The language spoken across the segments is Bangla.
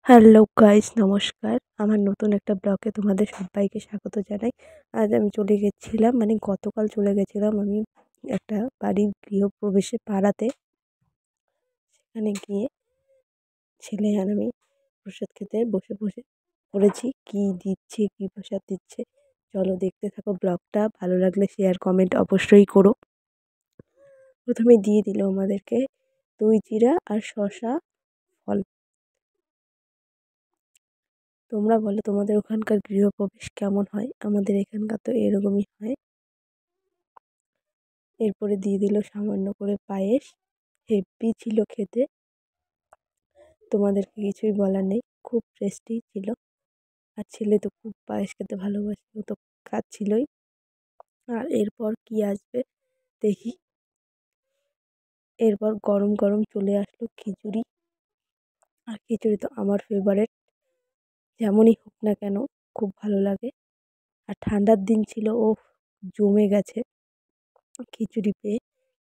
হ্যালো গাইস, নমস্কার। আমার নতুন একটা ব্লগে তোমাদের সবাইকে স্বাগত জানাই। আজ আমি চলে গেছিলাম, গতকাল চলে গেছিলাম আমি একটা বাড়ির গৃহপ্রবেশে পাড়াতে। সেখানে গিয়ে ছেলে আর আমি প্রসাদ খেতে বসে বসে পড়েছি। কি দিচ্ছে, কি প্রসাদ দিচ্ছে, চলো দেখতে থাকো ব্লগটা। ভালো লাগলে শেয়ার কমেন্ট অবশ্যই করো। প্রথমে দিয়ে দিল আমাদেরকে দই চিড়া আর শসা ফল। তোমরা বলো তোমাদের ওখানকার গৃহপ্রবেশ কেমন হয়? আমাদের এখানকার তো এরকমই হয়। এরপরে দিয়ে দিল সামান্য করে পায়েস। হেব্বি ছিল খেতে, তোমাদেরকে কিছুই বলার নেই, খুব টেস্টি ছিল। আর ছেলে তো খুব পায়েস খেতে ভালোবাসে, ও তো খাচ্ছিলই। আর এরপর কি আসবে দেখি। এরপর গরম গরম চলে আসলো খিচুড়ি। আর খিচুড়ি তো আমার ফেভারেট, যেমনই হোক না কেন খুব ভালো লাগে। আর ঠান্ডার দিন ছিল, ও জমে গেছে খিচুড়ি পেয়ে।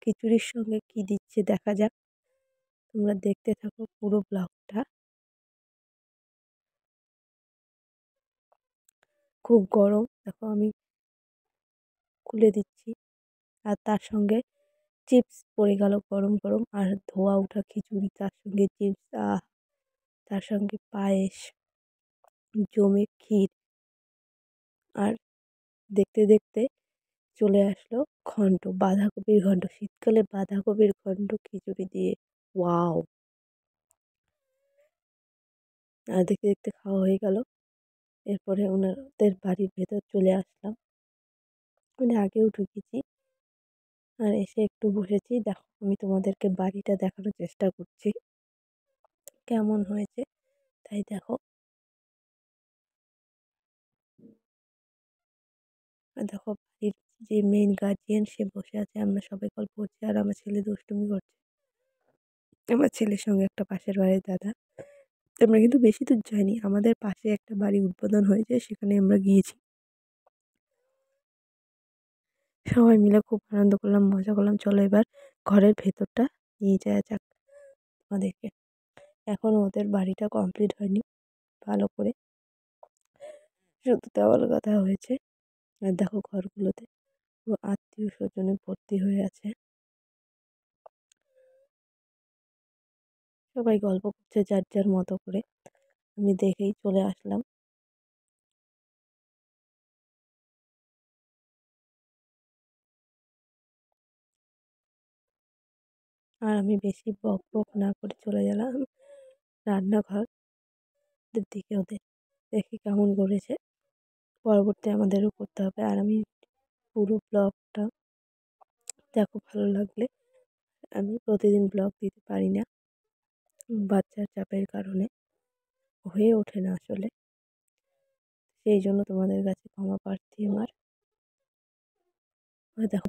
খিচুড়ির সঙ্গে কি দিচ্ছে দেখা যাক, তোমরা দেখতে থাকো পুরো ব্লগটা। খুব গরম, দেখো আমি খুলে দিচ্ছি। আর তার সঙ্গে চিপস পড়ে গেল গরম গরম, আর ধোয়া ওঠা খিচুড়ি, তার সঙ্গে চিপস, তার সঙ্গে পায়েস, জমে ক্ষীর। আর দেখতে দেখতে চলে আসলো ঘন্ট, বাঁধাকপির ঘন্ট। শীতকালে বাঁধাকপির ঘন্ট খিচুড়ি দিয়ে, ওয়াও! আর দেখতে দেখতে খাওয়া হয়ে গেল। এরপরে ওনাদের বাড়ির ভেতর চলে আসলাম, আগেও ঢুকেছি। আর এসে একটু বসেছি, দেখো আমি তোমাদেরকে বাড়িটা দেখানোর চেষ্টা করছি কেমন হয়েছে। তাই দেখো, আর দেখো বাড়ির যে মেইন গার্জিয়ান সে বসে আছে, আমরা সবাই গল্প করছি আর আমার ছেলে দুষ্টুমি করছে। আমার ছেলের সঙ্গে একটা পাশের বাড়ির দাদা। আমরা কিন্তু বেশি দূর যাইনি, আমাদের পাশে একটা বাড়ি উদ্বোধন হয়েছে, সেখানে আমরা গিয়েছি। সবাই মিলে খুব আনন্দ করলাম, মজা করলাম। চলো এবার ঘরের ভেতরটা নিয়ে যাওয়া যাক আমাদেরকে। এখনও ওদের বাড়িটা কমপ্লিট হয়নি ভালো করে, শুধু দেওয়াল গাঁথা হয়েছে। আর দেখো ঘরগুলোতে পুরো আত্মীয় স্বজনে ভর্তি হয়ে আছে, সবাই গল্প করছে যার যার মতো করে। আমি দেখেই চলে আসলাম। আর আমি বেশি বক বক না করে চলে গেলাম রান্নাঘর দিকে। ওদের দেখি কেমন করেছে, পরবর্তী আমাদেরও করতে হবে। আর আমি পুরো ব্লগটা দেখো, ভালো লাগলে। আমি প্রতিদিন ব্লগ দিতে পারি না, বাচ্চার চাপের কারণে হয়ে ওঠে না আসলে, সেই জন্য তোমাদের কাছে ক্ষমা প্রার্থী আমার। দেখো